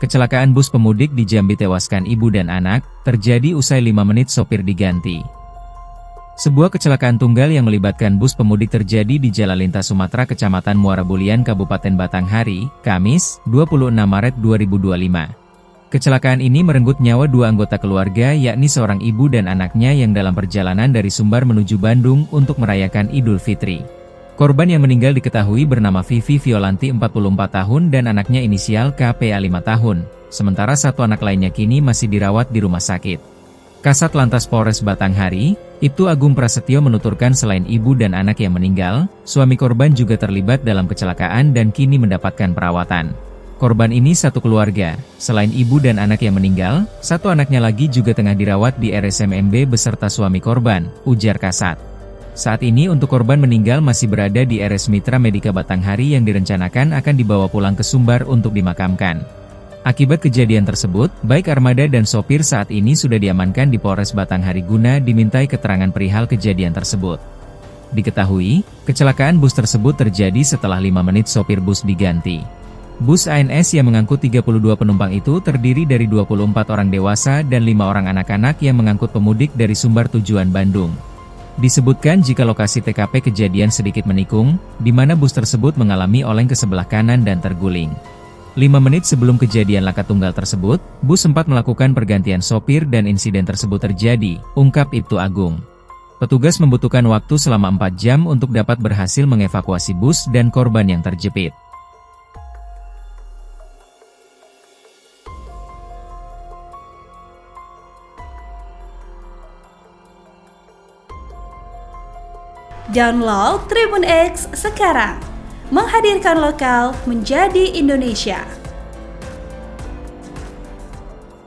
Kecelakaan bus pemudik di Jambi tewaskan ibu dan anak, terjadi usai 5 menit sopir diganti. Sebuah kecelakaan tunggal yang melibatkan bus pemudik terjadi di Jalan Lintas Sumatera Kecamatan Muara Bulian Kabupaten Batanghari, Kamis, 26 Maret 2025. Kecelakaan ini merenggut nyawa dua anggota keluarga yakni seorang ibu dan anaknya yang dalam perjalanan dari Sumbar menuju Bandung untuk merayakan Idul Fitri. Korban yang meninggal diketahui bernama Vivi Violanti 44 tahun dan anaknya inisial KPA 5 tahun, sementara satu anak lainnya kini masih dirawat di rumah sakit. Kasat Lantas Polres Batanghari, Ibtu Agung Prasetyo menuturkan selain ibu dan anak yang meninggal, suami korban juga terlibat dalam kecelakaan dan kini mendapatkan perawatan. Korban ini satu keluarga, selain ibu dan anak yang meninggal, satu anaknya lagi juga tengah dirawat di RSMMB beserta suami korban, ujar Kasat. Saat ini untuk korban meninggal masih berada di RS Mitra Medika Batanghari yang direncanakan akan dibawa pulang ke Sumbar untuk dimakamkan. Akibat kejadian tersebut, baik armada dan sopir saat ini sudah diamankan di Polres Batanghari guna dimintai keterangan perihal kejadian tersebut. Diketahui, kecelakaan bus tersebut terjadi setelah 5 menit sopir bus diganti. Bus ANS yang mengangkut 32 penumpang itu terdiri dari 24 orang dewasa dan 5 orang anak-anak yang mengangkut pemudik dari Sumbar tujuan Bandung. Disebutkan jika lokasi TKP kejadian sedikit menikung, di mana bus tersebut mengalami oleng ke sebelah kanan dan terguling. 5 menit sebelum kejadian laka tunggal tersebut, bus sempat melakukan pergantian sopir dan insiden tersebut terjadi, ungkap Ibtu Agung. Petugas membutuhkan waktu selama 4 jam untuk dapat berhasil mengevakuasi bus dan korban yang terjepit. Download Tribun X sekarang, menghadirkan lokal menjadi Indonesia.